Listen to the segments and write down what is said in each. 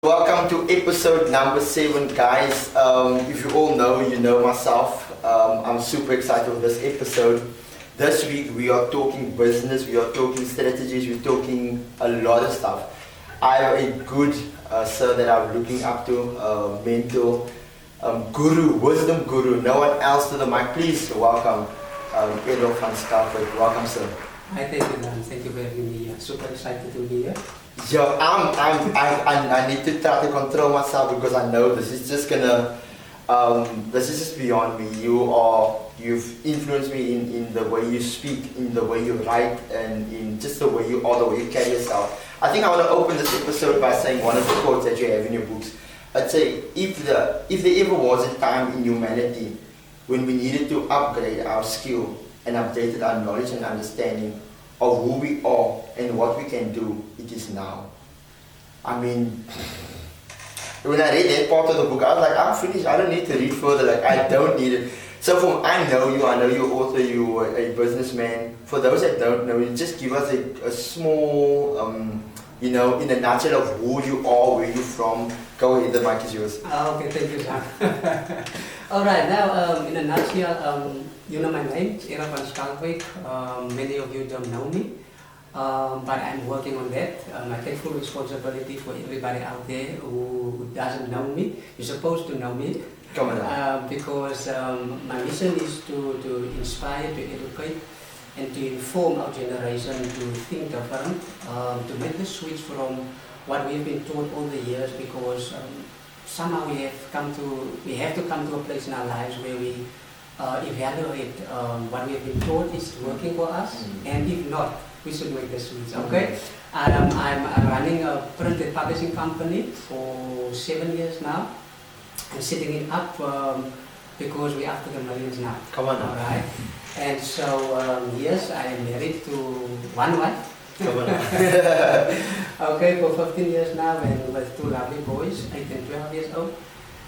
Welcome to episode number 7, guys. If you all know, you know myself. I'm super excited with this episode. This week we are talking business, we are talking strategies, we're talking a lot of stuff. I have a good sir that I'm looking up to, mentor, guru, wisdom guru, no one else to the mic. Please welcome Errol Van Schalkwyk. Welcome, sir. Hi, thank you, Dan. Thank you for having me here. Super excited to be here. Yo, I need to try to control myself because I know this is just gonna, this is just beyond me. You've influenced me in the way you speak, in the way you write, and in just the way you are, the way you carry yourself. I think I want to open this episode by saying one of the quotes that you have in your books. I'd say, if there ever was a time in humanity when we needed to upgrade our skill and updated our knowledge and understanding of who we are and what we can do, it is now. I mean, when I read that part of the book, I was like, I'm finished. I don't need to read further. Like, I don't need it. So I know you're author, you're a businessman. For those that don't know, you just give us a small, in a nutshell of who you are, where you're from. Go ahead, the mic is yours. Okay, thank you, Sam. Alright, now in a nutshell, you know my name, Errol Van Schalkwyk. Many of you don't know me, but I'm working on that. I take full responsibility for everybody out there who doesn't know me. You're supposed to know me. Come on. Because my mission is to inspire, to educate, and to inform our generation to think different, to make the switch from what we've been taught all the years, because somehow we have to come to a place in our lives where we evaluate what we have been taught is working for us, and if not, we should make the switch. Okay, I'm running a printed publishing company for 7 years now. I'm setting it up because we're after the millions now. Come on now. All right, and so yes, I am married to one wife. Come on. Okay, for 15 years now, and with 2 lovely boys, 8 and 12 years old.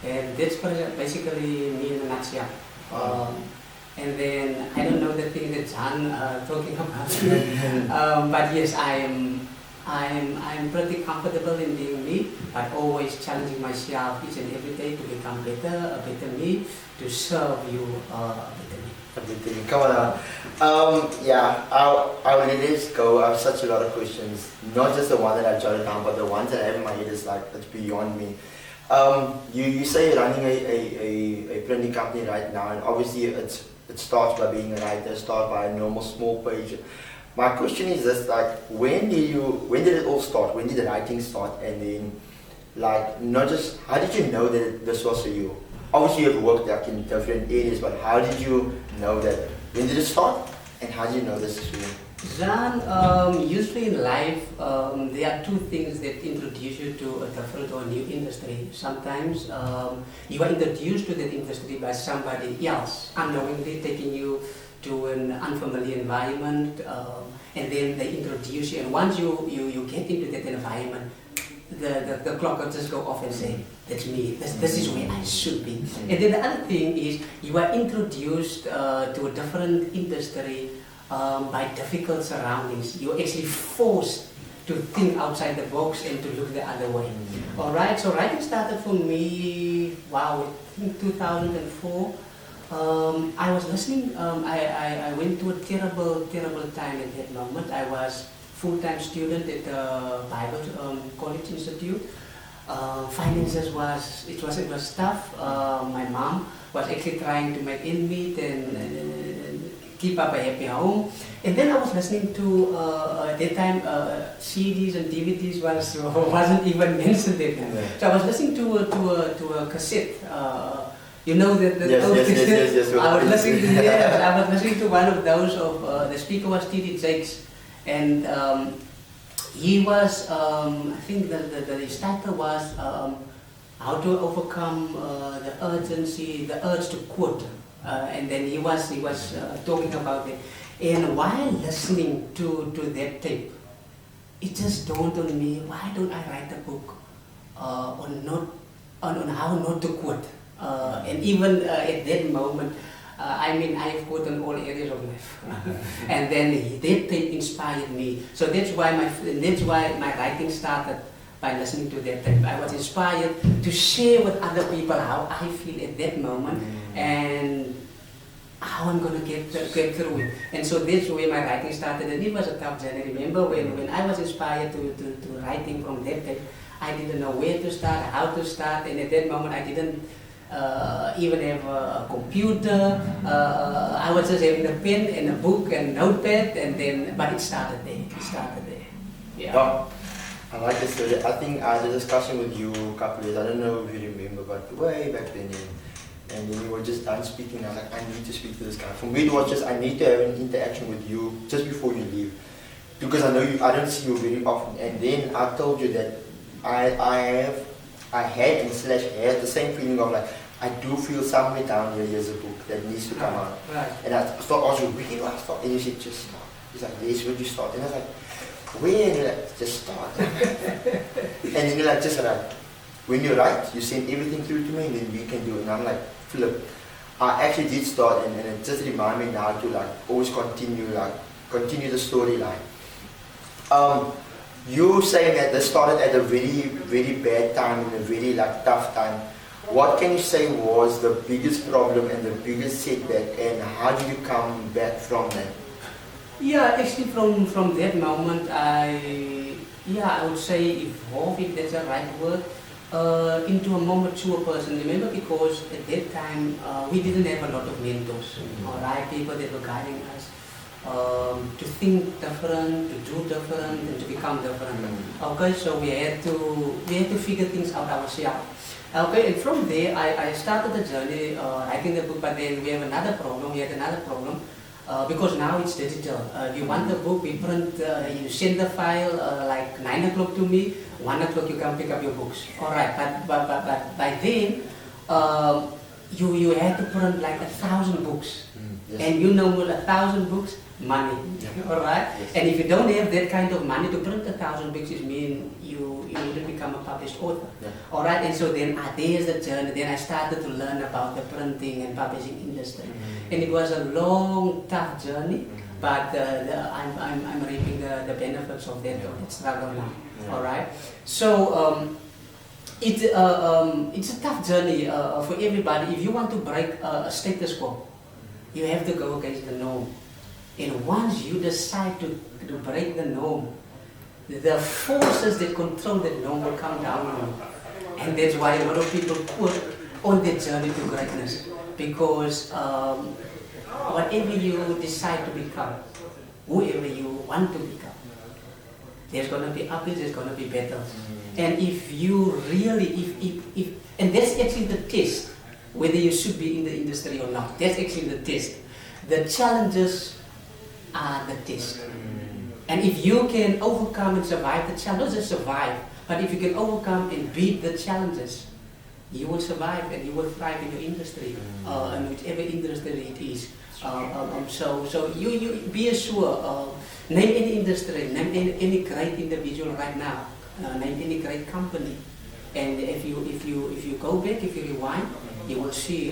And that's basically me in a nutshell. And then I don't know the thing that John talking about, but yes, I'm pretty comfortable in being me, but always challenging myself each and every day to become better, a better me, to serve you a better me. Come on now. I'll let this go. I have such a lot of questions. Not just the one that I jotted down, but the ones that I have in my head is like, it's beyond me. You say you're running a printing company right now, and obviously it starts by being a writer, start by a normal small page. My question is this, like, when did it all start? When did the writing start? And then, like, not just, how did you know that this was for you? Obviously you've worked like in different areas, but how did you know that? When did it start? And how did you know this is for you? Zan, usually in life, there are 2 things that introduce you to a different or new industry. Sometimes you are introduced to that industry by somebody else, unknowingly taking you to an unfamiliar environment, and then they introduce you. And once you get into that environment, the clock will just go off and say, that's me, this is where I should be. And then the other thing is, you are introduced to a different industry by difficult surroundings. You're actually forced to think outside the box and to look the other way. Alright, so writing started for me, I think 2004. I was listening, I went to a terrible time at that moment. I was full-time student at the Bible College Institute. Finances was tough. My mom was actually trying to make ends meet and keep up a happy home. And then I was listening to at that time CDs and DVDs wasn't even mentioned at that time. So I was listening to a cassette. You know that yes. I was listening to one of those of the speaker was T.D. Jakes. And he was, I think his title was how to overcome the urgency, the urge to quote. And then he was talking about it. And while listening to that tape, it just dawned on me, why don't I write a book on how not to quote? And even at that moment, I've quoted in all areas of life, and then that tape inspired me. So that's why my writing started by listening to that tape. I was inspired to share with other people how I feel at that moment and how I'm going to get through it. And so that's where my writing started, and it was a tough journey. Remember when I was inspired to writing from that tape, I didn't know where to start, how to start, and at that moment I didn't even have a computer. I was just having a pen and a book and notepad, and then, but it started there. Yeah. Oh, I like this story. I think I had a discussion with you a couple of years, I don't know if you remember, but way back then, and then you were just done speaking. I was like, I need to speak to this guy. For me, it was just, I need to have an interaction with you just before you leave. Because I know you, I don't see you very often. And then I told you that I had and slash had the same feeling of like, I do feel somewhere down here, there's a book that needs to come out. Right. And I thought, also, where do I start? And you said, just start. He's like, yes, where do you start? And I was like, where? And you're like, just start. And then you're like, just write. When you write, you send everything through to me, and then we can do it. And I'm like, flip. I actually did start, and it just reminded me now to like always continue the storyline. You saying that this started at a very, very bad time, and a very like tough time. What can you say was the biggest problem and the biggest setback, and how did you come back from that? Yeah, actually from that moment I would say evolved, if that's the right word, into a more mature person. Remember, because at that time we didn't have a lot of mentors, alright, people that were guiding us to think different, to do different, and to become different. Okay, so we had to figure things out ourselves. Okay, and from there I started the journey writing the book, but then we had another problem. Because now it's digital. If you want the book, we print, you send the file like 9 o'clock to me, 1 o'clock you come pick up your books. Alright, but by then, you had to print like 1,000 books. Yes. And you know, 1,000 books, money. Yeah. Alright? Yes. And if you don't have that kind of money to print 1,000 books, it means you wouldn't become a published author. Yeah. Alright, and so then there's the journey. Then I started to learn about the printing and publishing industry. And it was a long, tough journey, but I'm reaping the benefits of that struggle now. All right. So it's a tough journey for everybody. If you want to break a status quo, you have to go against the norm. And once you decide to break the norm, the forces that control the norm will come down on you. And that's why a lot of people put on their journey to greatness. Because whatever you decide to become, whoever you want to become, there's going to be ups, there's going to be battles. And if you really, and that's actually the test, whether you should be in the industry or not. That's actually the test. The challenges are the test. And if you can overcome and survive the challenge, not just survive, but if you can overcome and beat the challenges, you will survive and you will thrive in your industry, and whichever industry it is. So you be assured, name any industry, name any great individual right now, name any great company, and if you go back, if you rewind, you will see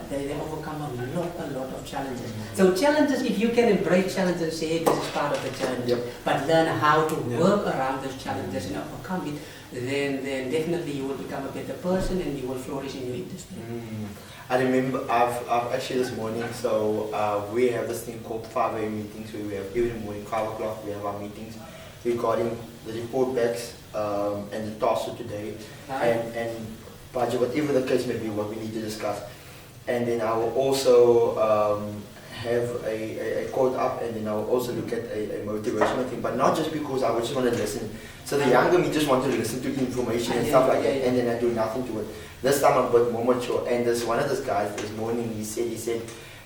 they overcome a lot of challenges. So challenges, if you can embrace challenges, say this is part of the challenge, but learn how to work around those challenges and overcome it, then definitely you will become a better person and you will flourish in your industry. I remember I've actually this morning, so we have this thing called 5 AM meetings where we have every morning 5 o'clock we have our meetings regarding the report backs and the tasks for today, and budget, whatever the case may be, what we need to discuss. And then I will also have a quote up, and then I will also look at a motivational thing, but not just because I just want to listen. So the younger me just want to listen to information and stuff like that, and then I do nothing to it. This time I'm a bit more mature, and there's one of those guys this morning, he said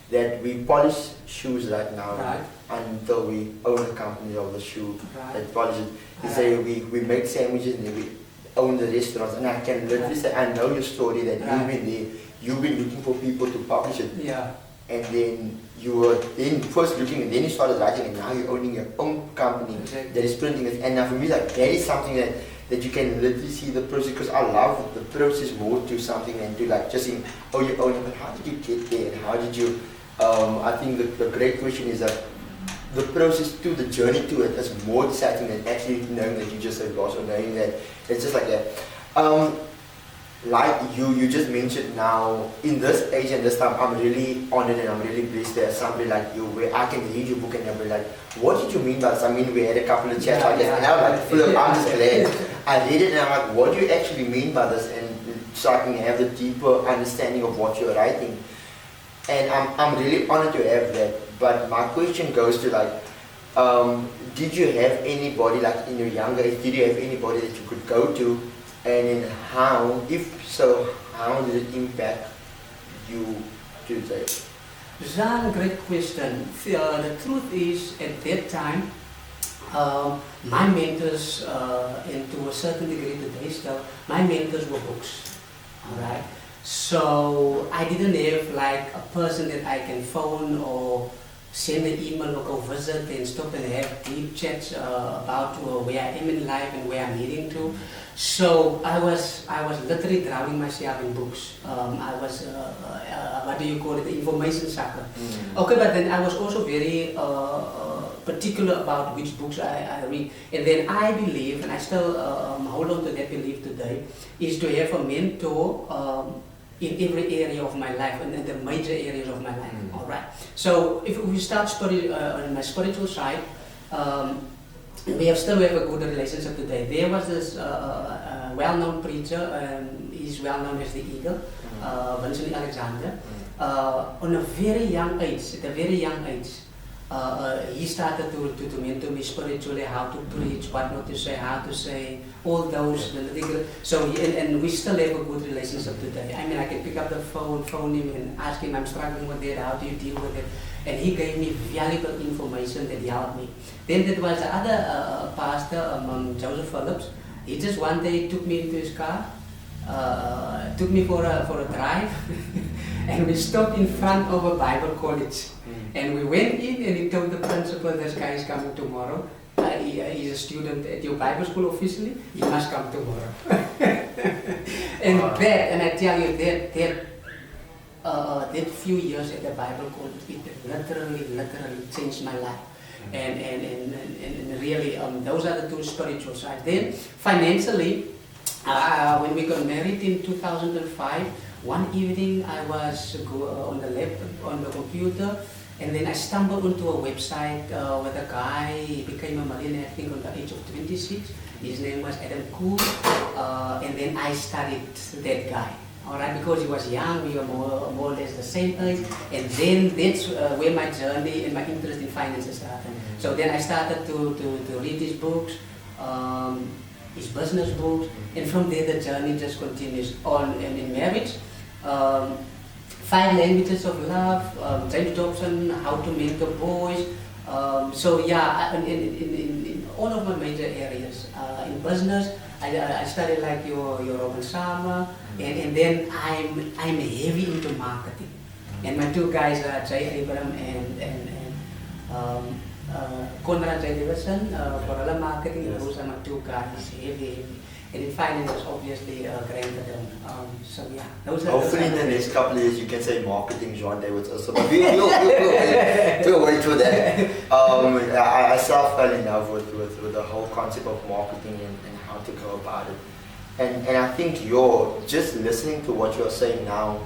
that we polish shoes right now until we own a company of the shoe that polish it. He said we make sandwiches and then we own the restaurants, and I can literally say, I know your story that you've been there, you've been looking for people to publish it. And then you were then first looking, and then you started writing, and now you're owning your own company that is printing it. And now for me, like, that is something that you can literally see the process, because I love the process more to something than to like just saying, oh, you own it, but how did you get there, and how did you, I think the great question is that the process to the journey to it is more exciting than actually knowing that you just said loss or knowing that it's just like that. Like you just mentioned now, in this age and this time, I'm really honored and I'm really blessed that somebody like you, where I can read your book and I'll be like, what did you mean by this? I mean, we had a couple of chats like this, and I was like, Philip, I'm just glad. I read it and I'm like, what do you actually mean by this? And so I can have the deeper understanding of what you're writing. And I'm really honored to have that. But my question goes to like, did you have anybody like in your younger age, did you have anybody that you could go to? And then how, if so, how did it impact you today? Zan, great question. The truth is, at that time, my mentors, and to a certain degree today still, my mentors were books. Alright? So I didn't have like a person that I can phone or send an email or go visit and stop and have deep chats about where I am in life and where I'm heading to. So I was literally drowning myself in books. I was, what do you call it, the information sucker. Okay, but then I was also very particular about which books I read. And then I believe, and I still hold on to that belief today, is to have a mentor in every area of my life and in the major areas of my life. All right. So if we start on my spiritual side, we still have a good relationship today. There was this well-known preacher, he's well-known as the Eagle, Vincent Alexander. On a very young age, at a very young age, he started to mentor me spiritually, how to preach, what not to say, how to say, all those. So, and we still have a good relationship today. I mean, I can pick up the phone him and ask him, I'm struggling with that, how do you deal with it? And he gave me valuable information that helped me. Then there was the other pastor, Joseph Phillips. He just one day took me into his car, took me for a drive, and we stopped in front of a Bible college. And we went in and he told the principal, this guy is coming tomorrow. He's a student at your Bible school officially, he must come tomorrow. And and I tell you, that few years at the Bible college, it literally changed my life. And really, those are the two spiritual sides. Then financially, when we got married in 2005, one evening I was on the laptop, on the computer, and then I stumbled onto a website with a guy. He became a millionaire, I think, on the age of 26. His name was Adam Cool, and then I studied that guy. All right, because he was young, we were more or less the same age, and then that's where my journey and my interest in finances started. So then I started to read his books, his business books, and from there the journey just continues on. And in marriage, 5 Languages of Love, James Dobson, How to Mentor Boys. So yeah, in all of my major areas. In business, I studied like your Robin Sharma, and then I'm heavy into marketing. And my two guys are Jay Abram and Conrad J. Davidson for all marketing. Yes. Those are my two guys, heavy. And in finance, obviously, Grant. So yeah, those are. Hopefully, in the next couple of years, you can say marketing, John David's also. But we'll wait for that. I self fell in love with the whole concept of marketing and how to go about it. And I think you're just listening to what you're saying now.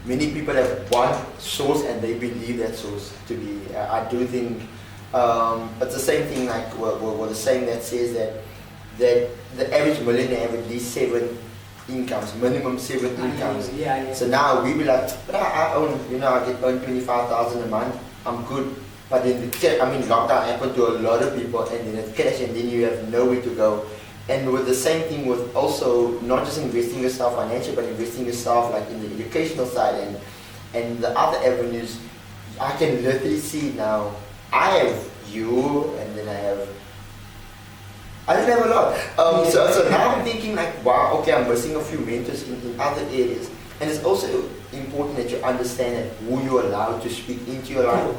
Many people have one source and they believe that source to be. I do think it's the same thing like the saying that says that the average millionaire have at least 7 incomes, minimum 7 incomes. Yeah. So now we be like, but I own, I get earn 25,000 a month, I'm good. But then lockdown happened to a lot of people, and then it crashed, and then you have nowhere to go. And with the same thing with also not just investing yourself financially, but investing yourself like in the educational side and the other avenues. I can literally see now. I have you, and then I didn't have a lot. So now I'm thinking like, wow, okay, I'm missing a few mentors in other areas. And it's also important that you understand that who you're allowed to speak into your life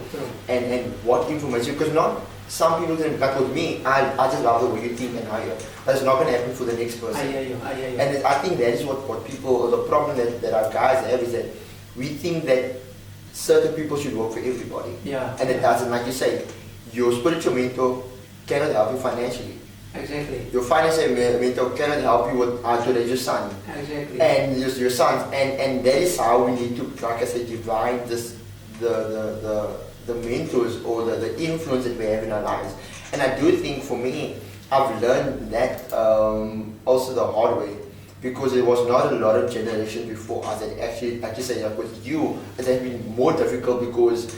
and what information, because not some people can, like with me, I just love the way you think and how you, but it's not going to happen for the next person. I hear you. And I think that is what people, the problem that our guys have is that we think that certain people should work for everybody. Yeah. And it doesn't, like you say, your spiritual mentor cannot help you financially. Exactly. Your financial mentor cannot help you with how to raise your son. Exactly. And your sons. And that is how we need to, like I said, divide this, the mentors or the influence that we have in our lives. And I do think for me, I've learned that also the hard way, because there was not a lot of generation before us that actually, like you said, like with you, it has been more difficult because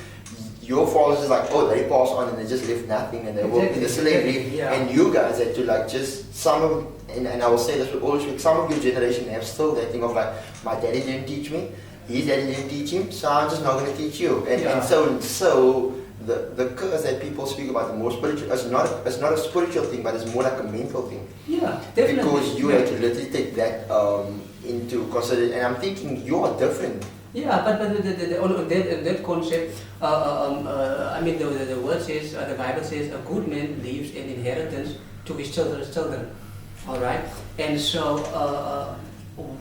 your fathers is like, oh, they passed on and they just left nothing and they worked in the slavery. Yeah. And you guys had to like just, some of, and I will say this with all respect, some of your generation have still that thing of like, my daddy didn't teach me, his daddy didn't teach him, so I'm just not going to teach you. And so the curse that people speak about, the more spiritual, it's not a spiritual thing, but it's more like a mental thing. Yeah, definitely. Because you have to literally take that into consideration. And I'm thinking you are different. Yeah, but that concept, I mean, the word says, the Bible says, a good man leaves an inheritance to his children's children. All right, and so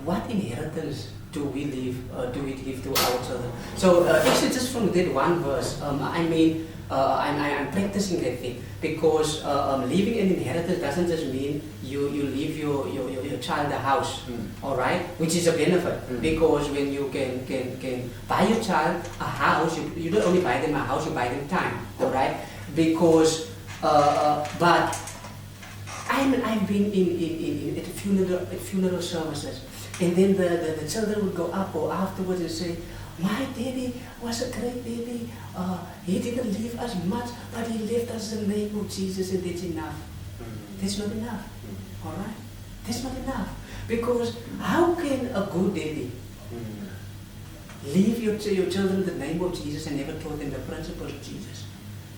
what inheritance do we leave? Do we give to our children? So actually, just from that one verse, I mean, I'm practicing that thing, because leaving an inheritance doesn't just mean you leave your child a house, all right, which is a benefit, because when you can buy your child a house, you don't only buy them a house, you buy them time, all right, because but I've been in at funeral services, and then the children would go up or afterwards and say, my daddy was a great daddy. He didn't leave us much, but he left us the name of Jesus, and that's enough. That's not enough. All right? That's not enough. Because how can a good daddy leave your children the name of Jesus and never taught them the principles of Jesus?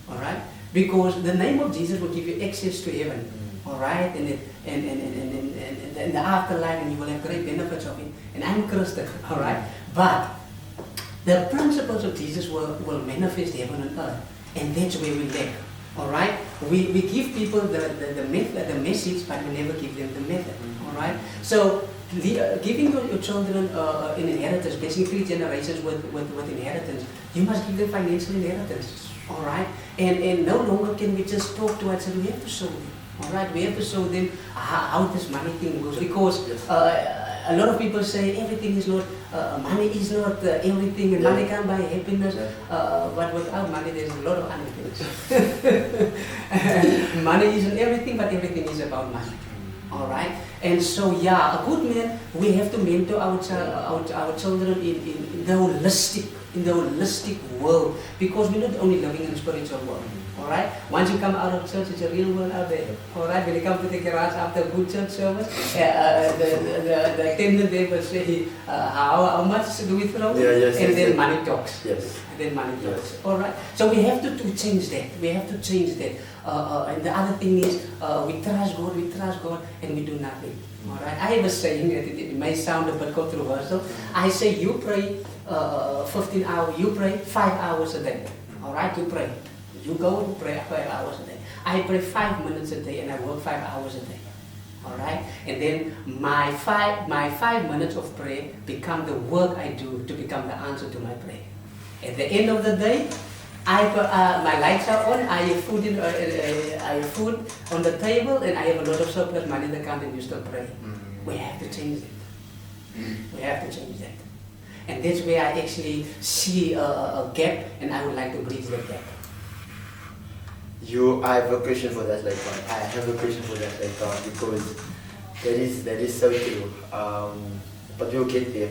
All right? Because the name of Jesus will give you access to heaven. All right? And the afterlife, and you will have great benefits of it. And I'm Christian. All right? But the principles of Jesus will manifest heaven and earth, and that's where we lack. All right, we give people the message, but we never give them the method. All right, so giving your children an inheritance, basically 3 generations with inheritance, you must give them financial inheritance. All right, and no longer can we just talk to our children. We have to show them. All right, we have to show them how this money thing goes, because a lot of people say everything is not, money is not everything, and money can't buy happiness, but without money there's a lot of unhappiness. Money isn't everything, but everything is about money. All right, and so yeah, a good man, we have to mentor our children in the holistic world, because we're not only living in a spiritual world. All right. Once you come out of church, it's a real world out there. All right. When you come to the garage after a good church service, the attendant there will say, "How much do we throw?" And then money talks. Yes. And then money talks. All right. So we have to change that. We have to change that. And the other thing is, we trust God, and we do nothing. All right. I have a saying that it may sound a bit controversial. I say you pray 15 hours. You pray 5 hours a day. All right. You pray. You go and pray 5 hours a day. I pray 5 minutes a day, and I work 5 hours a day. All right, and then my 5 minutes of prayer become the work I do to become the answer to my prayer. At the end of the day, my lights are on. I have food on the table, and I have a lot of surplus money in the account, and you still pray. We have to change that. We have to change that, and that's where I actually see a gap, and I would like to bridge that gap. I have a question for that later on. I have a question for that later on, because that is so true. But we'll get there.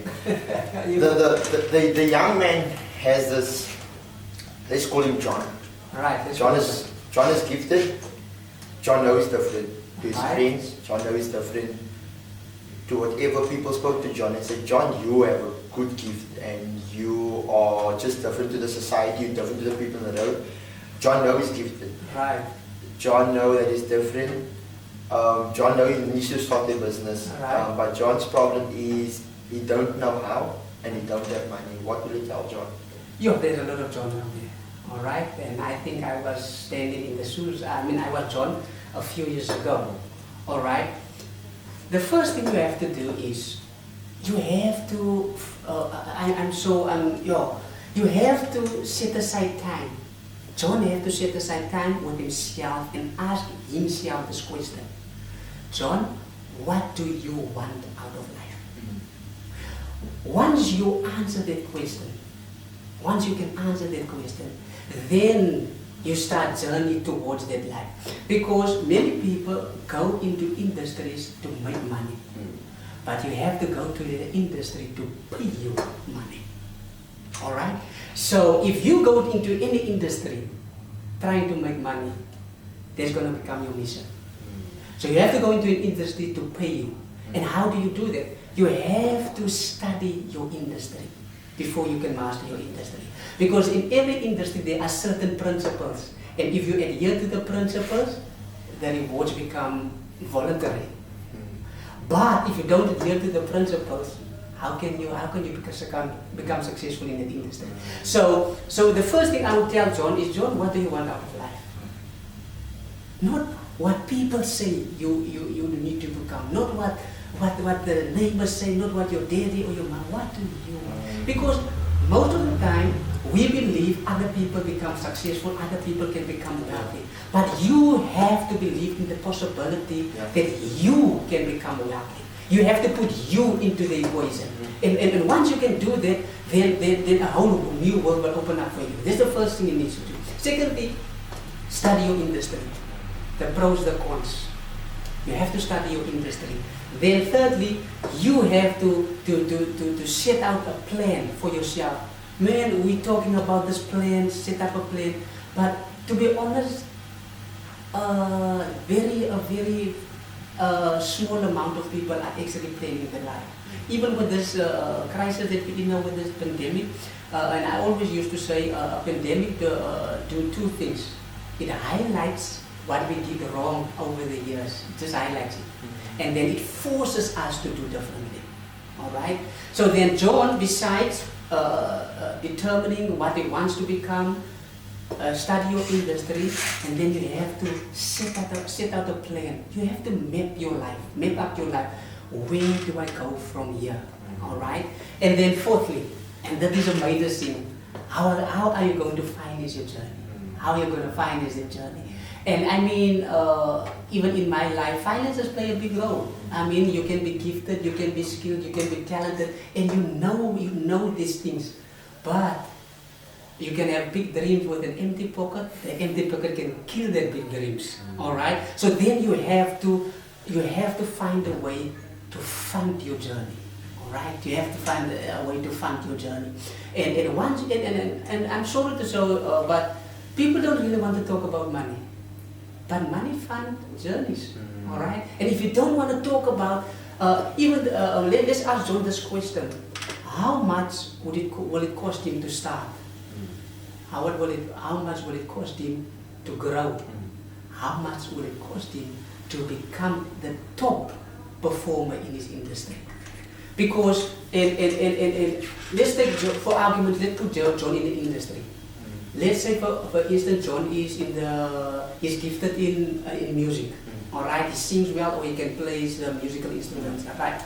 the young man has this. Let's call him John. Right. John is gifted. John knows different to his friends. John knows different to whatever people spoke to John and said, John, you have a good gift, and you are just different to the society. You're different to the people on the road. John knows he's gifted. Right. John knows that he's different. John knows he needs to start a business. Right. But John's problem is he don't know how, and he don't have money. What will you tell John? Yeah, there's a lot of John out there. All right. And I think I was standing in the shoes. I was John a few years ago. All right. The first thing you have to do is you have to. You have to set aside time John had to set aside time with himself and ask himself this question. John, what do you want out of life? Once you answer that question, once you can answer that question, then you start journey towards that life. Because many people go into industries to make money. But you have to go to the industry to pay you money. Alright? So if you go into any industry trying to make money, that's going to become your mission. So you have to go into an industry to pay you. And how do you do that? You have to study your industry before you can master your industry. Because in every industry there are certain principles. And if you adhere to the principles, the rewards become voluntary. But if you don't adhere to the principles, how can you become successful in that industry? So the first thing I would tell John is, John, what do you want out of life? Not what people say you need to become. Not what the neighbors say, not what your daddy or your mom. What do you want? Because most of the time, we believe other people become successful, other people can become wealthy. But you have to believe in the possibility that you can become wealthy. You have to put you into the equation. And once you can do that, then a whole new world will open up for you. That's the first thing you need to do. Secondly, study your industry. The pros, the cons. You have to study your industry. Then thirdly, you have to set out a plan for yourself. Man, we're talking about this plan, set up a plan, but to be honest, a very small amount of people are actually planning their life. Even with this crisis that we know with this pandemic, and I always used to say a pandemic do two things. It highlights what we did wrong over the years, it just highlights it. And then it forces us to do differently. Alright? So then John, besides determining what he wants to become, study your industry, and then you have to set out a plan. You have to map up your life. Where do I go from here? Alright? And then fourthly, and that is a major thing, how are you going to finance your journey? How are you going to finance your journey? And I mean, even in my life, finances play a big role. I mean, you can be gifted, you can be skilled, you can be talented, and you know these things. But you can have big dreams with an empty pocket. The empty pocket can kill their big dreams. All right. So then you have to find a way to fund your journey. All right. You have to find a way to fund your journey. And I'm sorry to say, but people don't really want to talk about money. But money fund journeys. All right. And if you don't want to talk about let's ask John this question: how much will it cost him to start? How much will it cost him to grow? How much will it cost him to become the top performer in his industry? Because let's take, for argument, let's put John in the industry. Let's say for instance, John is gifted in music. All right, he sings well, or he can play the musical instruments. All right.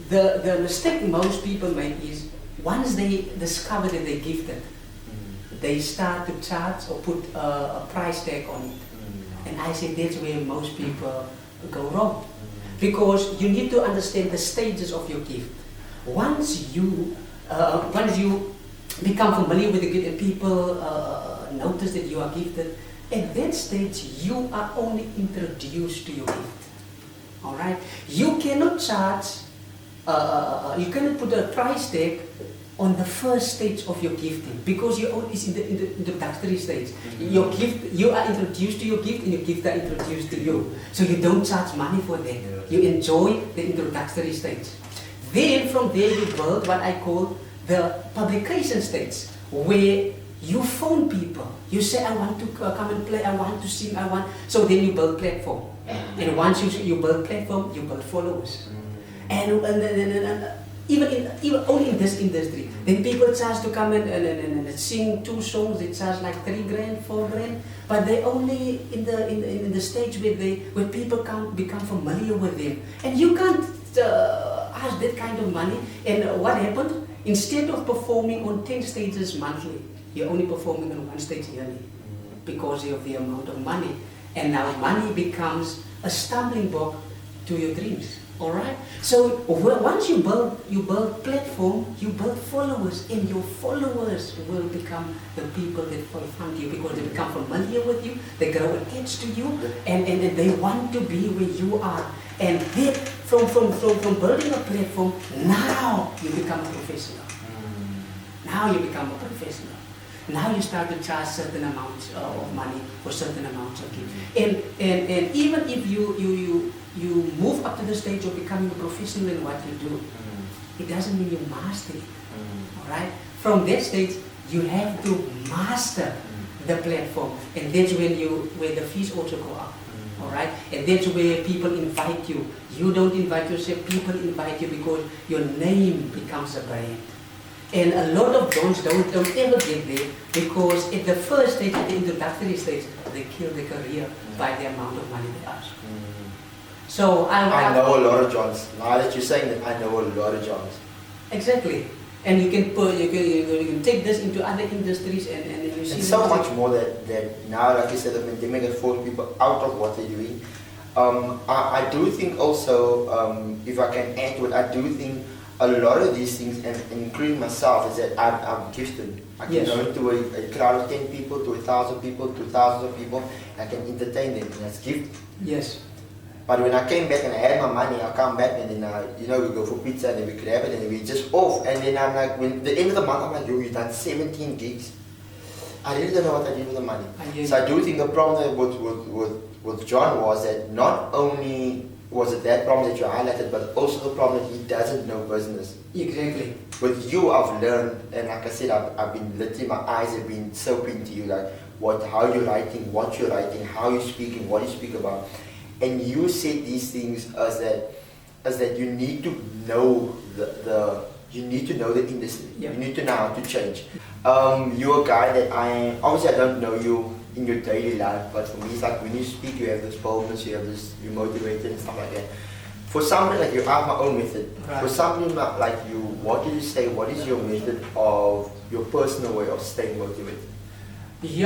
The mistake most people make is once they discover that they're gifted, they start to charge or put a price tag on it. And I say that's where most people go wrong. Because you need to understand the stages of your gift. Once you become familiar with the gift and people notice that you are gifted, at that stage you are only introduced to your gift. Alright? You cannot charge, you cannot put a price tag on the first stage of your gifting, because you're always in the introductory stage. Your gift, you are introduced to your gift, and your gift are introduced to you. So you don't charge money for that. You enjoy the introductory stage. Then from there you build what I call the publication stage, where you phone people. You say, I want to come and play, I want to sing, so then you build platform. And once you build platform, you build followers. And even only in this industry, then people charge to come and sing 2 songs. They charge like $3,000, $4,000, but they only in the stage where people become familiar with them, and you can't ask that kind of money. And what happened? Instead of performing on 10 stages monthly, you're only performing on one stage yearly because of the amount of money. And now money becomes a stumbling block to your dreams. All right. So once you build platform, you build followers, and your followers will become the people that follow you because they become familiar with you, they grow attached to you, and they want to be where you are. And then from building a platform, now you become a professional. Now you become a professional. Now you start to charge certain amounts of money for certain amounts of gift. And even if you move up to the stage of becoming a professional in what you do, it doesn't mean you master it. Alright? From that stage, you have to master the platform. And that's where the fees also go up. Alright? And that's where people invite you. You don't invite yourself, people invite you because your name becomes a brand. And a lot of dons don't ever get there because at the first stage, at the introductory stage, they kill their career by the amount of money they ask. So I know a lot of Johns. Now that you're saying that, I know a lot of Johns. Exactly. And you can take this into other industries and you see. And so much more that now, like you said, the pandemic has forced people out of what they're doing. I do think also, if I can add to it, I do think a lot of these things, and including myself, is that I'm gifted. I can go into a crowd of 10 people, to 1,000 people, to thousands of people, and I can entertain them, and that's gift. Yes. But when I came back and I had my money, I come back and then, we go for pizza and then we grab it and then we just off. And then I'm like, when the end of the month, I'm like, yo, you've done 17 gigs. I really don't know what I did with the money. So I do think the problem with John was that not only was it that problem that you highlighted, but also the problem that he doesn't know business. Exactly. With you, I've learned, and like I said, I've been literally, my eyes have been so into you, like how you're writing, what you're writing, how you're speaking, what you speak about. And you said these things as that you need to know you need to know the industry. Yeah. You need to know how to change. You're a guy that obviously I don't know you in your daily life, but for me it's like when you speak you have this boldness, you're motivated and stuff like that. For somebody like you, I have my own method. Right. For somebody like you, what do you say, what is your method of your personal way of staying motivated? It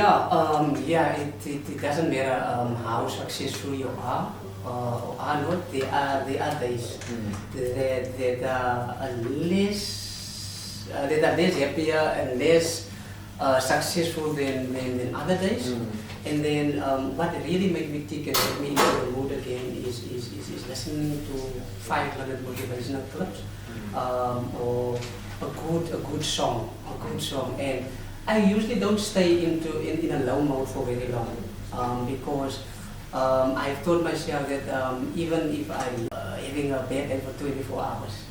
doesn't matter how successful you are or are not. There are days that are less happier and less successful than other days. And then what really made me tick and get me into the mood again is listening to 500 motivational clips or a good song. And I usually don't stay in a low mode for very long because I've told myself that even if I'm having a bad day for 24 hours,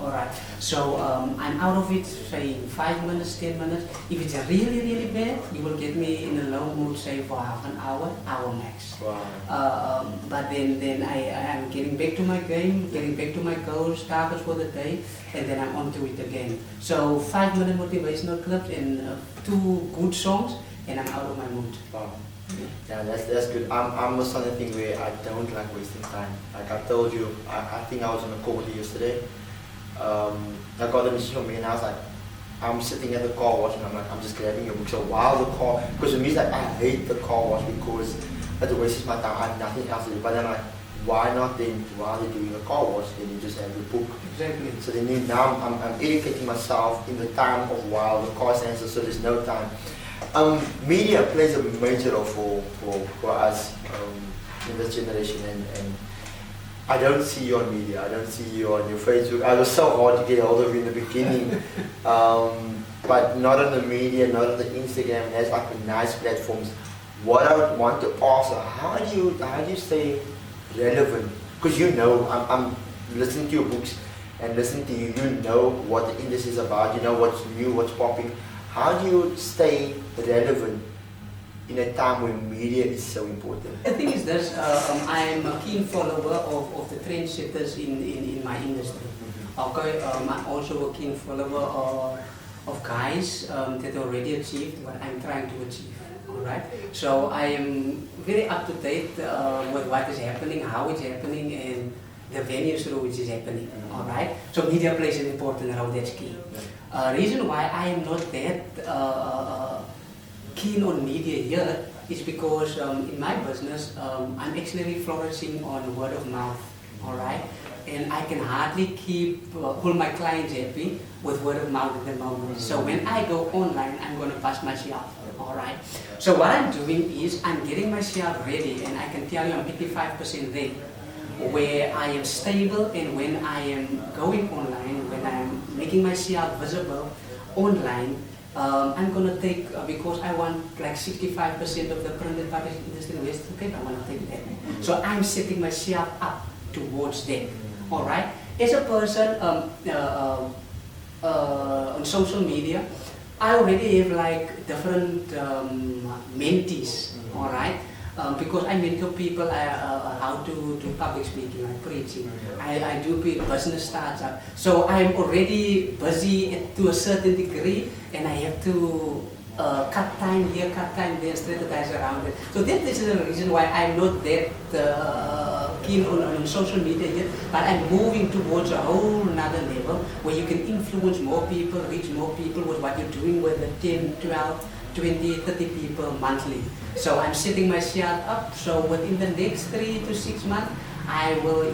alright, so I'm out of it, say 5 minutes, 10 minutes. If it's really, really bad, you will get me in a low mood, say for half an hour max. Wow. But then I'm getting back to my game, getting back to my goals, targets for the day, and then I'm onto it again. So 5-minute motivational clips and 2 good songs, and I'm out of my mood. Wow. Yeah, that's good. I'm the sort of thing where I don't like wasting time. Like I told you, I think I was on a call with you yesterday. I got a message from me and I was like, I'm sitting at the car wash and I'm just grabbing your book. So while the car, because for me it's like I hate the car wash because it wastes my time. I have nothing else to do. But then like, why not then while you're doing the car wash, then you just have the book. Exactly. So then now I'm educating myself in the time of while the car stands, so there's no time. Media plays a major role for us in this generation, and I don't see you on media, I don't see you on your Facebook. I was so hard to get hold of you in the beginning, but not on the media, not on the Instagram. There's like nice platforms. What I would want to ask, how do you stay relevant? Because I'm listening to your books and listening to you, you know what the industry is about, you know what's new, what's popping. How do you stay relevant in a time when media is so important? The thing is this, I am a keen follower of the trendsetters in my industry. Okay, I'm also a keen follower of guys that already achieved what I'm trying to achieve. Alright, so I am very up to date with what is happening, how it's happening, and the venues through which is happening. Alright, so media plays an important role. That's key. Reason why I am not that keen on media here is because in my business, I'm actually flourishing on word of mouth, all right? And I can hardly keep all my clients happy with word of mouth at the moment. So when I go online, I'm going to bust myself, all right? So what I'm doing is I'm getting myself ready, and I can tell you I'm 85% there, where I am stable, and when I am going online, when I'm making myself visible online, I'm going to take, because I want like 65% of the printed publishing industry in Western Cape, I want to take that. So I'm setting myself up towards that, all right? As a person on social media, I already have like different mentees, all right? Because I mentor people how to do public speaking, like preaching. I do business startup. So I'm already busy to a certain degree, and I have to cut time here, cut time there, strategize around it. So that is the reason why I'm not that keen on social media yet, but I'm moving towards a whole another level where you can influence more people, reach more people with what you're doing with the 10, 12, 20, 30 people monthly. So I'm setting myself up. So within the next 3 to 6 months, I will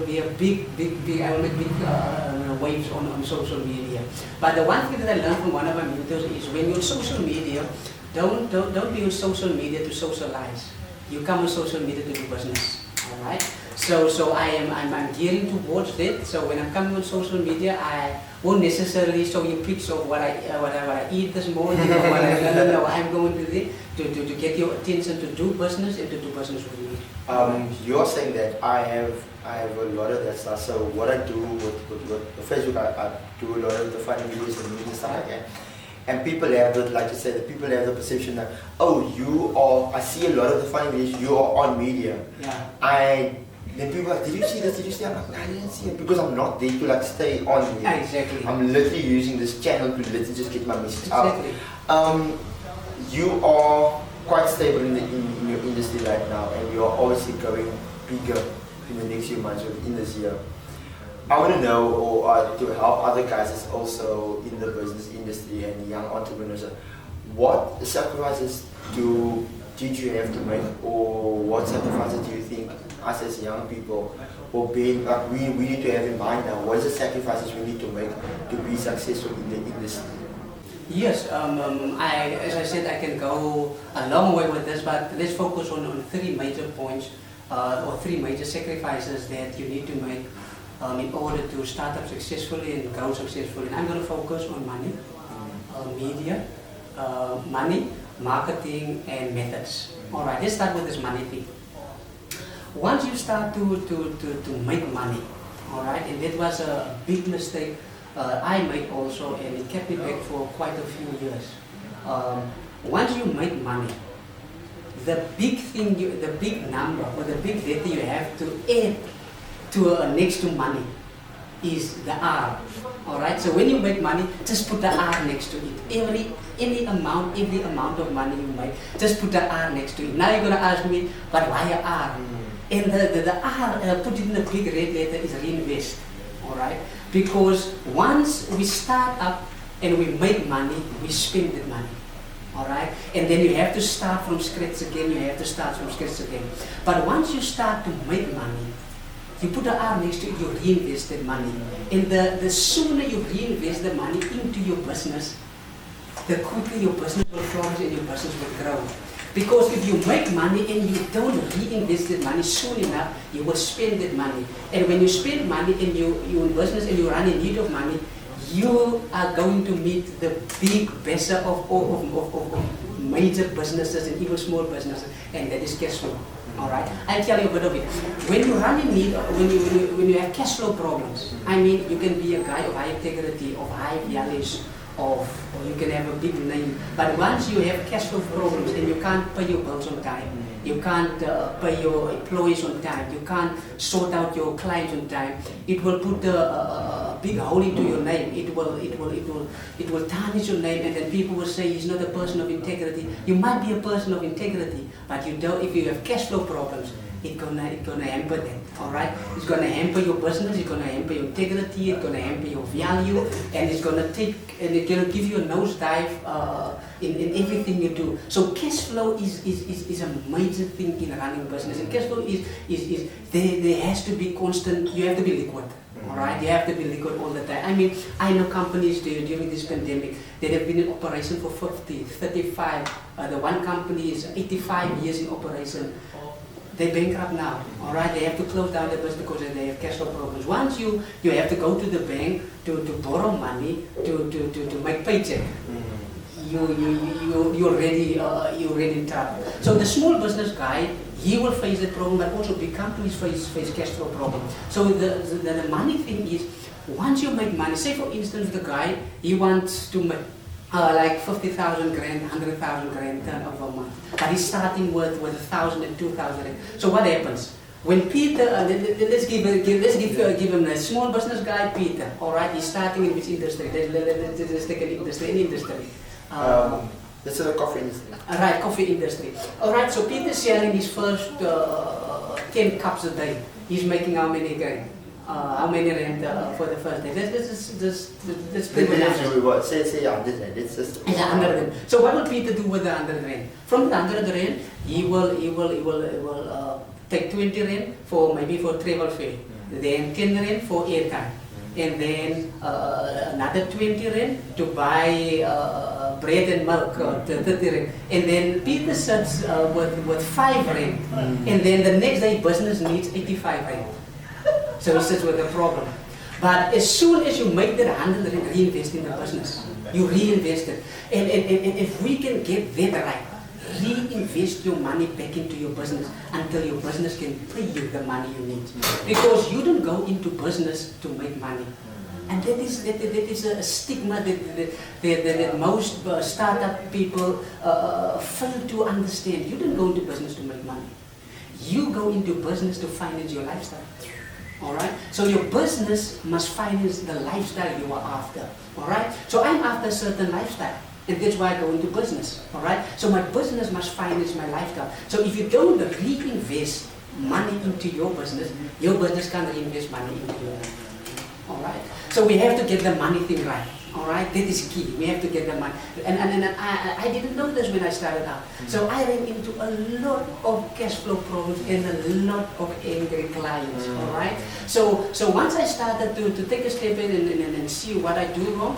be a big, I will make big waves on social media. But the one thing that I learned from one of my mentors is when you're on social media, don't be on social media to socialize. You come on social media to do business. All right. So I'm gearing towards that. So when I'm coming on social media, I won't necessarily show you pics of what I eat this morning or what no, I'm going to do to get your attention to do business and to do business with me. You're saying that I have a lot of that stuff. So what I do with Facebook, I do a lot of the funny videos and media stuff like that. And people have the, like you said, people have the perception that, oh, I see a lot of the funny videos, you are on media. Yeah. Then people are like, did you see this? Did you see that? I'm like, I didn't see it because I'm not there to like stay on media. Exactly. I'm literally using this channel to literally just get my message out. Exactly. You are quite stable in your industry right now, and you are obviously going bigger in the next few months or in this year. I want to know, or to help other guys that's also in the business industry and young entrepreneurs, what sacrifices did you have to make, or what sacrifices do you think us as young people, or being like we need to have in mind now? What is the sacrifices we need to make to be successful in the industry? Yes, as I said, I can go a long way with this, but let's focus on 3 major points or 3 major sacrifices that you need to make in order to start up successfully and grow successfully. And I'm going to focus on money, media, money, marketing, and methods. All right, let's start with this money thing. Once you start to make money, all right, and that was a big mistake I made also, and it kept me back for quite a few years. Once you make money, the big thing, the big number or the big letter you have to add to next to money is the R. All right. So when you make money, just put the R next to it. Every amount of money you make, just put the R next to it. Now you're gonna ask me, but why a R? And the R, put it in a big red letter, is reinvest. All right. Because once we start up and we make money, we spend that money. Alright? And then you have to start from scratch again, But once you start to make money, you put the R next to it, you reinvest that money. And the sooner you reinvest the money into your business, the quicker your business will flourish and your business will grow. Because if you make money and you don't reinvest that money soon enough, you will spend that money. And when you spend money and you're in business and you run in need of money, you are going to meet the big besser of major businesses and even small businesses, and that is cash flow. All right, I'll tell you a bit of it. When you run in need, when you have cash flow problems, I mean, you can be a guy of high integrity, of high values, or you can have a big name. But once you have cash flow problems and you can't pay your bills on time, you can't pay your employees on time, you can't sort out your clients on time, it will put a big hole into your name. It will tarnish your name, and then people will say he's not a person of integrity. You might be a person of integrity, but you don't. If you have cash flow problems, it's gonna hamper that. All right, it's gonna hamper your business. It's gonna hamper your integrity. It's gonna hamper your value, and it's gonna give you a nosedive in everything you do. So cash flow is a major thing in running business. And cash flow is there has to be constant. You have to be liquid. All right, you have to be liquid all the time. I mean, I know companies during this pandemic that have been in operation for 50, 35. The one company is 85 years in operation. They're bankrupt now. All right, they have to close down their business because they have cash flow problems. Once you have to go to the bank to borrow money to make paycheck. You're already in trouble. So the small business guy, he will face the problem, but also big companies face cash flow problem. So the money thing is, once you make money, say for instance the guy, he wants to make like 50,000 grand, 100,000 grand turnover a month, but he's starting with 1,000 and 2,000. So what happens? When Peter, let's give him a small business guy, Peter. All right, he's starting in which industry? Let's take an industry. This is a coffee industry. Right, coffee industry. All right, so Peter's selling his first 10 cups a day. He's making how many grand? How many rand for the first day? Let's pretty much. Say 100 rand. It's just 100 rand. So what will Peter do with the 100 rand? From the 100 rand, he will take 20 rand for maybe for travel fare, then 10 rand for airtime, and then another 20 rand to buy bread and milk, 30 rand. And then Peter sits with 5 rand, and then the next day business needs 85 rand. So he sits with a problem. But as soon as you make that 100 rand, reinvest in the business. You reinvest it. And if we can get that right, reinvest your money back into your business until your business can pay you the money you need. Because you don't go into business to make money. And that is a stigma that most startup people fail to understand. You don't go into business to make money. You go into business to finance your lifestyle. All right. So your business must finance the lifestyle you are after. All right. So I'm after a certain lifestyle, and that's why I go into business. All right. So my business must finance my lifestyle. So if you don't reinvest money into your business can't reinvest money into your life. All right. So we have to get the money thing right. All right, that is key. We have to get the money. And I didn't know this when I started out. So I ran into a lot of cash flow problems and a lot of angry clients. All right. So once I started to take a step in and see what I do wrong,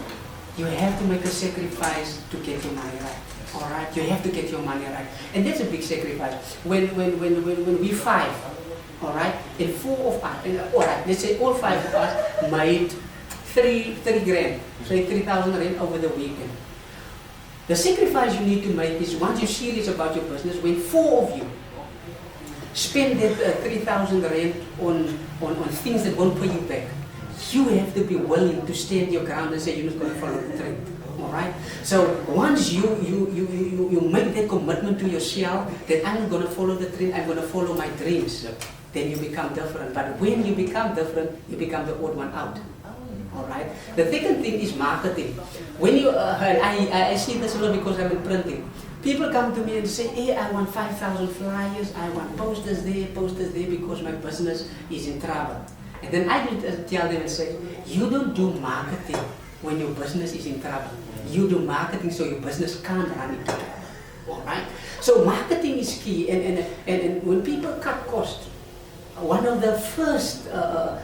you have to make a sacrifice to get your money right. All right. You have to get your money right, and that's a big sacrifice. When we 5, all right, and 4 of us, all right, let's say all 5 of us made 30 grand, say 3,000 rand over the weekend. The sacrifice you need to make is, once you're serious about your business, when 4 of you spend that 3,000 rand on things that won't pay you back, you have to be willing to stand your ground and say you're not going to follow the trend. All right. So once you make that commitment to yourself that I'm not going to follow the trend, I'm going to follow my dreams, then you become different. But when you become different, you become the odd one out. All right. The second thing is marketing. When you, I see this a lot because I'm in printing. People come to me and say, hey, I want 5,000 flyers, I want posters there, because my business is in trouble. And then I will tell them and say, you don't do marketing when your business is in trouble. You do marketing so your business can't run into trouble. All right. So marketing is key. And when people cut costs, one of the first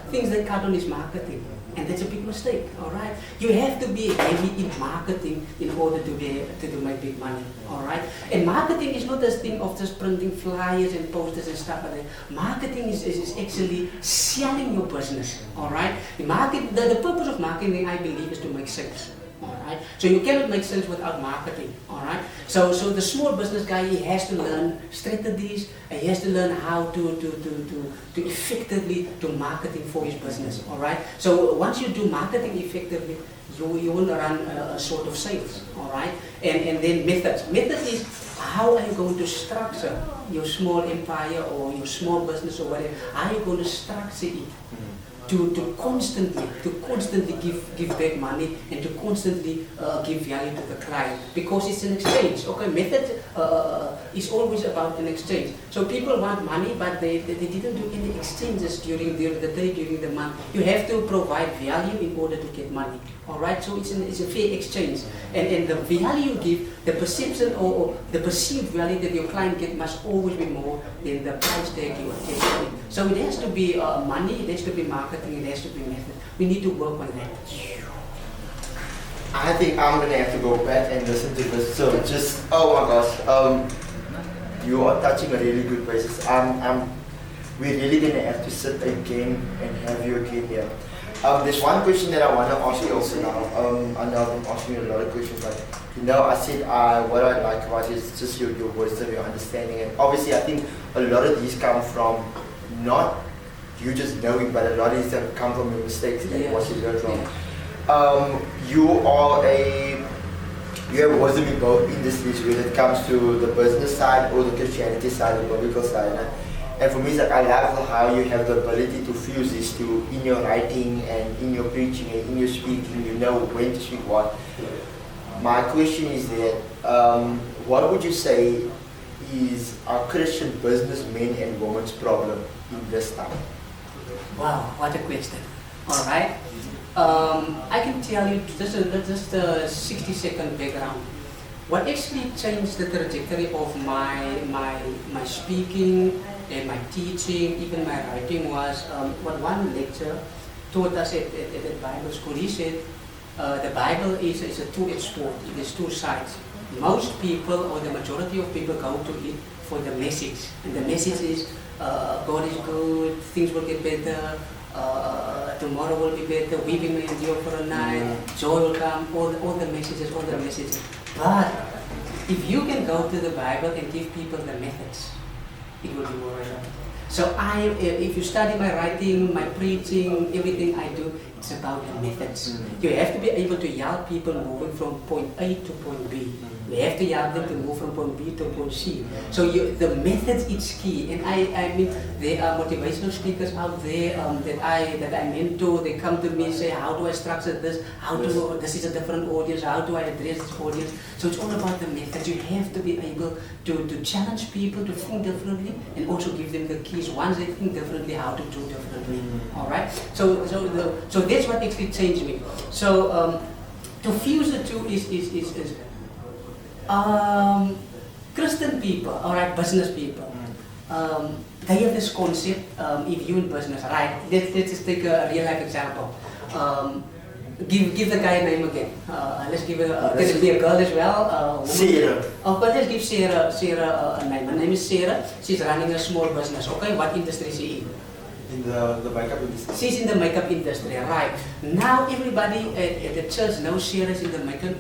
things they cut on is marketing. And that's a big mistake, all right? You have to be heavy in marketing in order to make big money, all right? And marketing is not this thing of just printing flyers and posters and stuff like that. Marketing is actually selling your business, all right? The purpose of marketing, I believe, is to make sales. All right. So you cannot make sense without marketing. All right. So the small business guy, he has to learn strategies. He has to learn how to effectively do marketing for his business. All right. So once you do marketing effectively, you will run a sort of sales. All right. And then methods. Method is, how are you going to structure your small empire or your small business or whatever? How are you going to structure it? to constantly give back money and to constantly give value to the client, because it's an exchange. Okay, method is always about an exchange. So people want money, but they didn't do any exchanges during the day, during the month. You have to provide value in order to get money. All right, so it's a fair exchange, and the value you give, the perception or the perceived value that your client get must always be more than the price tag you are getting. So it has to be money, it has to be marketing, it has to be method. We need to work on that. I think I'm gonna have to go back and listen to this. So just, oh my gosh, you are touching a really good basis. We're really gonna have to sit again and have you again here. There's one question that I want to ask you also now. I know I've been asking you a lot of questions, but I said what I like about you is just your wisdom, your understanding, and obviously I think a lot of these come from not you just knowing, but a lot of these have come from your mistakes and what you learned from. You have wisdom in both industries when it comes to the business side or the Christianity side, the biblical side. And for me, it's like I love how you have the ability to fuse these two in your writing and in your preaching and in your speaking. You know when to speak what. My question is that what would you say is our Christian businessmen and women's problem in this time? Wow, what a question. All right. I can tell you just a 60-second background. What actually changed the trajectory of my speaking and my teaching, even my writing, was what one lecturer taught us at Bible school. He said the Bible is a two-edged sword. It has two sides. Most people, or the majority of people, go to it for the message, and the message is God is good, things will get better, tomorrow will be better, weeping may endure for a night, joy will come, all the messages. But if you can go to the Bible and give people the methods, it will be more relevant. So if you study my writing, my preaching, everything I do, it's about the methods. You have to be able to help people moving from point A to point B. We have to help them to move from point B to point C. So the methods is key. And I mean, there are motivational speakers out there that I mentor. They come to me and say, how do I structure this? This is a different audience. How do I address this audience? So it's all about the methods. You have to be able to challenge people to think differently and also give them the keys. Once they think differently, how to do differently. All right. So that's what actually changed me. So to fuse the two is Christian people, all right, business people. They have this concept. If you're in business, right? Let's just take a real life example. Give the guy a name again. Let's give it. Can it be a girl as well? Sarah. Okay, let's give Sarah a name. Her name is Sarah. She's running a small business. Okay, what industry is she in? In the makeup industry. She's in the makeup industry, right? Now everybody at the church knows Sarah's in the makeup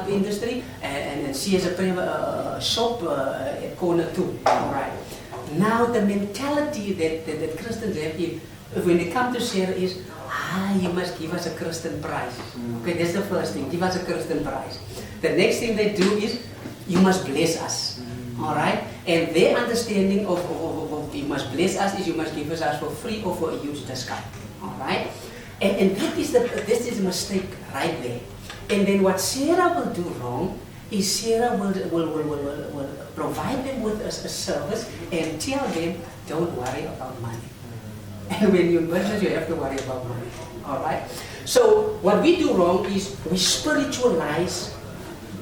industry, and she has a private shop at corner 2. Right? Now the mentality that Christians have when they come to Sarah is, you must give us a Christian price. Okay, that's the first thing. Give us a Christian price. The next thing they do is, you must bless us. All right, and their understanding of you must bless us is you must give us for free or for a huge discount. All right, and this is a mistake right there. And then what Sarah will do wrong is Sarah will provide them with a service and tell them, don't worry about money. And when you're in business, you have to worry about money. All right. So what we do wrong is we spiritualize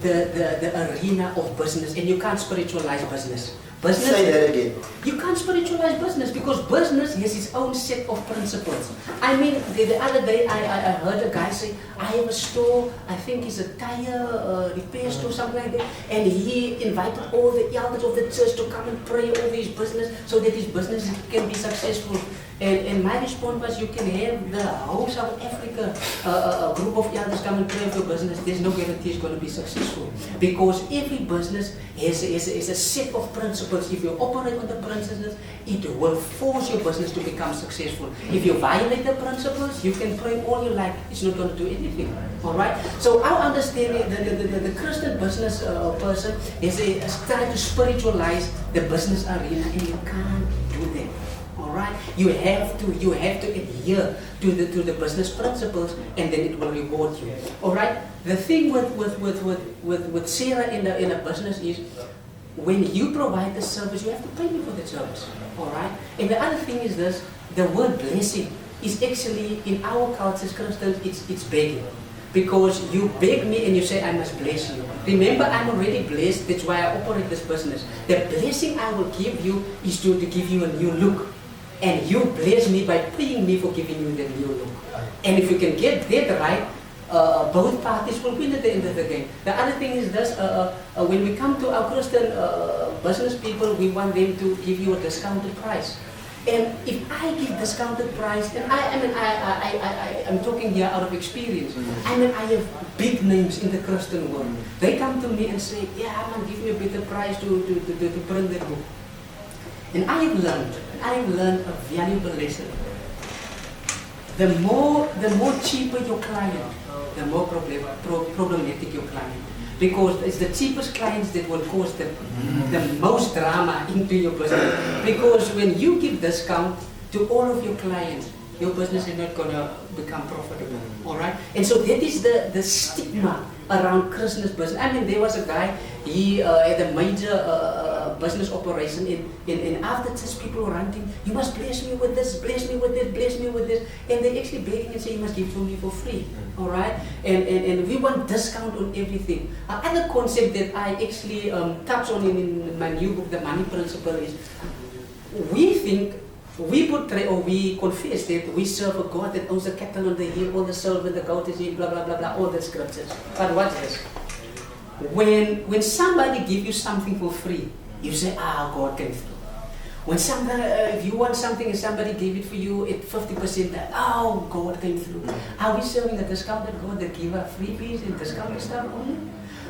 the arena of business, and you can't spiritualize business. Say that again. You can't spiritualize business because business has its own set of principles. I mean, the other day I heard a guy say, I have a store, I think it's a tire repair store, something like that, and he invited all the elders of the church to come and pray over his business so that his business can be successful. And my response was, you can have the whole South Africa a group of elders come and pray for business. There's no guarantee it's going to be successful because every business has a set of principles. If you operate on the principles, it will force your business to become successful. If you violate the principles, you can pray all you like. It's not going to do anything. All right. So our understanding, the Christian business person is trying to spiritualize the business arena, and you can't do that. All right, You have to adhere to the business principles, and then it will reward you. All right. The thing with Sarah in a business is, when you provide the service, you have to pay me for the service. All right. And the other thing is this: the word blessing is actually, in our culture as Christians, it's begging. Because you beg me and you say, I must bless you. Remember, I'm already blessed, that's why I operate this business. The blessing I will give you is to give you a new look. And you bless me by paying me for giving you the new look. And if you can get that right, both parties will win at the end of the game. The other thing is this, when we come to our Christian business people, we want them to give you a discounted price. And if I give discounted price, and I'm talking here out of experience. I have big names in the Christian world. They come to me and say, yeah, man, give me a better price to print that book. And I have learned a valuable lesson. The more cheaper your client, the more problematic your client. Because it's the cheapest clients that will cause the most drama into your business. Because when you give discount to all of your clients, your business is not going to become profitable. All right? And so that is the stigma around Christmas business. I mean, there was a guy, he had a major business operation, and after church people were ranting, you must bless me with this, bless me with this, bless me with this. And they actually begging and saying, you must give to me for free. All right? And we want discount on everything. Another concept that I actually touch on in my new book, The Money Principle, is we portray or we confess that we serve a God that owns the cattle on the hill, all the silver, the gold is here, blah, blah, blah, blah, all the scriptures. But watch this. When somebody gives you something for free, you say, God came through. When somebody, if you want something and somebody gave it for you at 50%, God came through. Are we serving a discounted God that gives us freebies and discounted stuff only?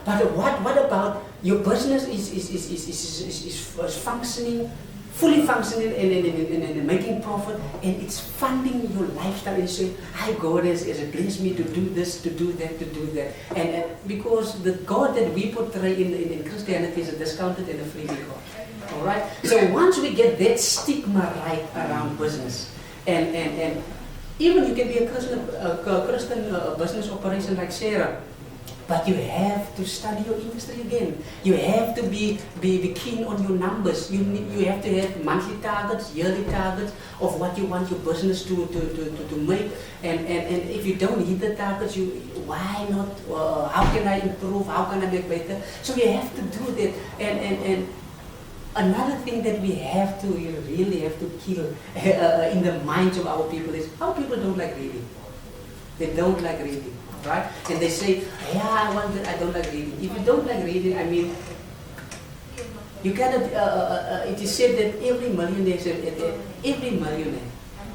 But what about your business is functioning, fully functioning and making profit, and it's funding your lifestyle, and you say, God has blessed me to do this, to do that, to do that. And because the God that we portray in Christianity is a discounted and a freebie God. All right? So once we get that stigma right around business, and even you can be a Christian business operation like Sarah, but you have to study your industry again. You have to be keen on your numbers. You have to have monthly targets, yearly targets of what you want your business to make. And if you don't hit the targets, why not? How can I improve? How can I make better? So you have to do that. And another thing that we really have to kill in the minds of our people is our people don't like reading. They don't like reading. Right? And they say, I don't like reading. If you don't like reading, I mean, you cannot, it is said that every millionaire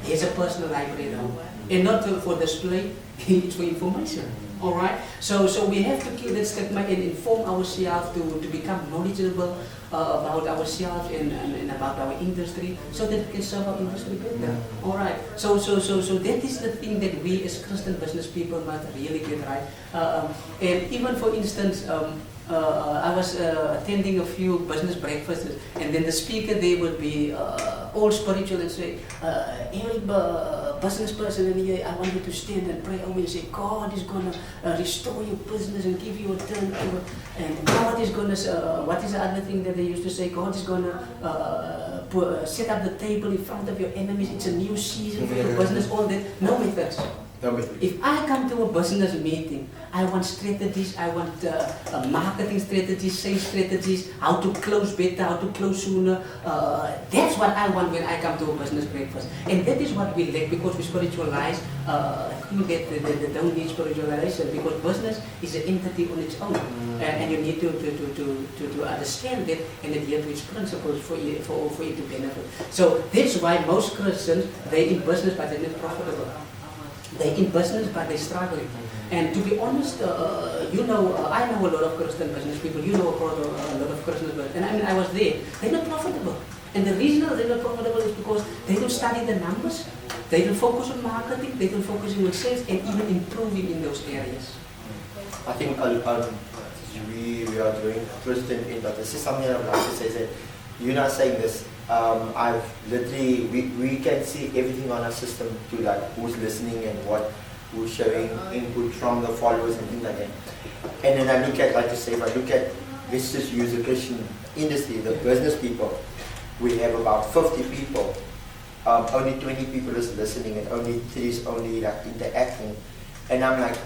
has a personal library at home. And not for display, it's for information. Alright? So we have to kill that stigma and inform ourselves to become knowledgeable about ourselves and about our industry, so that we can serve our industry better. Alright? So that is the thing that we as Christian business people must really get right. And even for instance, I was attending a few business breakfasts, and then the speaker there would be all spiritual and say, every business person in here, I want you to stand and pray over and say, God is going to restore your business and give you a turnover. And God is going to, what is the other thing that they used to say? God is going to set up the table in front of your enemies. It's a new season for your business, all that. No methods. If I come to a business meeting, I want strategies, I want marketing strategies, sales strategies, how to close better, how to close sooner. That's what I want when I come to a business breakfast. And that is what we lack because we spiritualize things that don't need spiritualization, because business is an entity on its own. And you need to understand that and adhere to its principles for you to benefit. So that's why most Christians, they're in business but they're not profitable. They're in business, but they're struggling. And to be honest, I know a lot of Christian business people, you know a lot of Christian business, and I mean, I was there. They're not profitable. And the reason they're not profitable is because they don't study the numbers, they don't focus on marketing, they don't focus on sales, and even improving in those areas. I think we are doing Christian, but this is something I'd like to say that you're not saying this I've literally, we can see everything on our system to like who's listening and who's showing input from the followers and things like that. And then I look at, like I say, if I look at, let's just use the Christian industry, the business people, we have about 50 people. Only 20 people is listening and only 3 is only like interacting. And I'm like,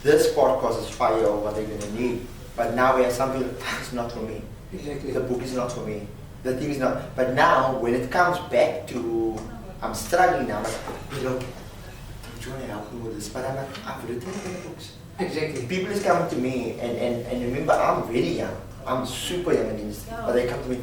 this podcast is fire or what they're gonna need. But now we have some people, it's not for me. Exactly. The book is not for me. The thing is not. But now when it comes back to, I'm struggling now, I'm like, don't you want to help me with this? But I'm like, I've written the books. Exactly. People is coming to me and remember I'm very young. I'm super young in the industry. But they come to me,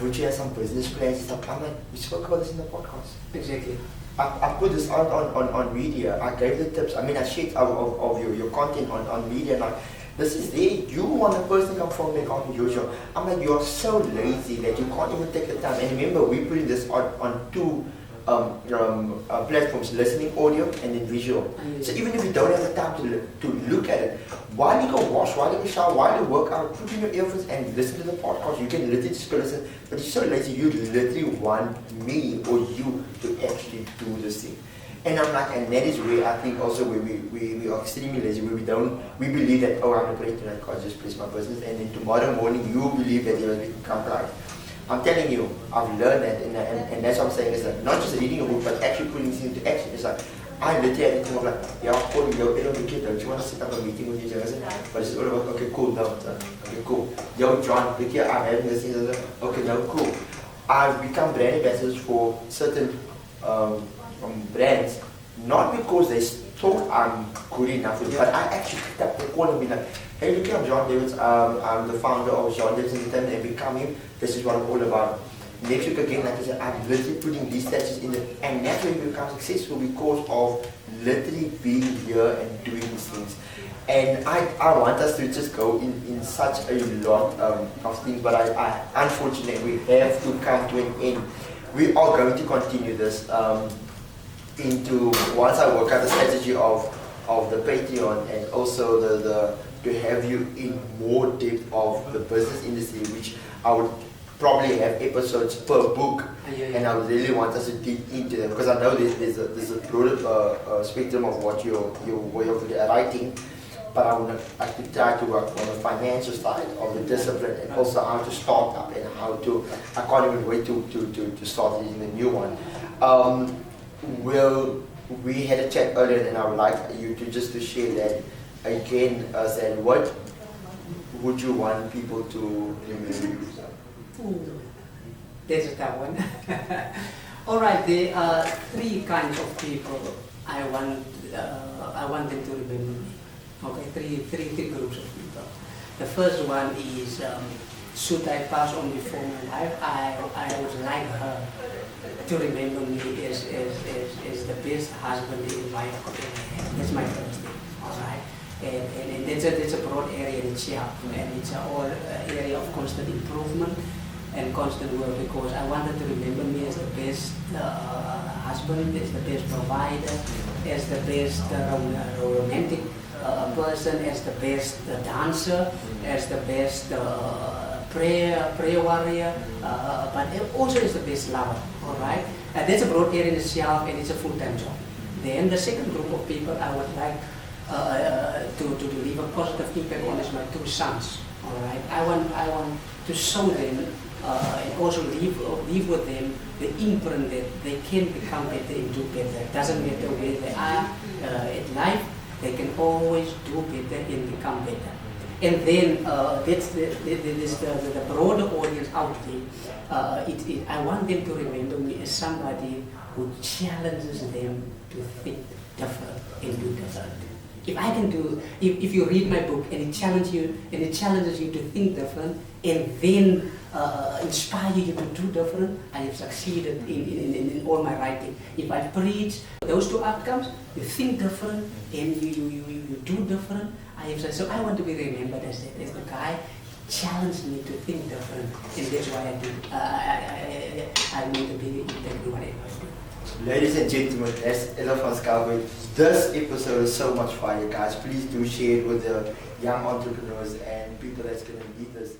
don't you have some business plans and stuff? I'm like, we spoke about this in the podcast. Exactly. I put this out on media. I gave the tips. I mean, I shared of your content on media. Like, this is there. You want a person to come from back on your job. I'm like, you're so lazy that you can't even take the time. And remember, we put this on 2 platforms, listening audio and then visual. So even if you don't have the time to look at it, while you go wash, while you go shower, while you work out, put in your earphones and listen to the podcast. You can literally just go listen, but you're so lazy, you literally want me or you to actually do this thing. And I'm like, and that is where I think also where we are extremely lazy, where we believe that, oh, I'm going to pray tonight, God just bless my business, and then tomorrow morning you believe that you will become right. I'm telling you, I've learned that, and that's what I'm saying is that not just reading a book, but actually putting things into action. It's like, I literally had a thing of like, yeah, call yo, Errol, don't you want to set up a meeting with you? But it's all about, okay, cool, no, okay, cool. Yo, John, look here, I'm having this thing, okay, no, cool. I've become brand ambassadors for certain brands, not because they thought I'm good enough, but I actually picked up the call and be like, hey, look here, I'm John Davids, I'm the founder of John Davids Entertainment, and become him. This is what I'm all about. Next week again, like I said, I'm literally putting these statues in it, and that's when we become successful because of literally being here and doing these things. And I want us to just go in such a lot of things, but I unfortunately we have to come to an end. We are going to continue this into once I work out the strategy of the Patreon and also the to have you in more depth of the business industry, which I would probably have episodes per book, and I would really want us to dig into them because I know there's a broader spectrum of what your way of writing, but I would like to try to work on the financial side of the discipline and also how to start up and how to, I can't even wait to start using the new one. We had a chat earlier and I would like you to just to share that again, said what would you want people to remember? There's a tough one. All right, there are 3 kinds of people I want them to remember me. Okay, three groups of people. The first one is, should I pass on before my life, I would like her to remember me as the best husband and wife I could ever have. That's my first thing. All right. And that's a broad area in itself, and it's a whole area of constant improvement and constant work, because I wanted to remember me as the best husband, as the best provider, as the best romantic person, as the best dancer, as the best prayer warrior, but also as the best lover. All right, that's a broad area in itself, and it's a full-time job. Then the second group of people I would like to leave a positive impact on is my 2 sons. All right, I want to show them and also leave with them the imprint that they can become better and do better. It doesn't matter where they are in life, they can always do better and become better. And then that's the broader audience out there. I want them to remember me as somebody who challenges them to think different and do different. If I can do, if you read my book and it challenges you to think different, and then inspire you to do different, I have succeeded in all my writing. If I preach those 2 outcomes, you think different and you do different, I have succeeded. So I want to be remembered as the guy challenged me to think different, and that's why I do. I want to be exactly what I do. Ladies and gentlemen, that's Errol Van Schalkwyk. This episode is so much fire, guys. Please do share it with the young entrepreneurs and people that's going to need this.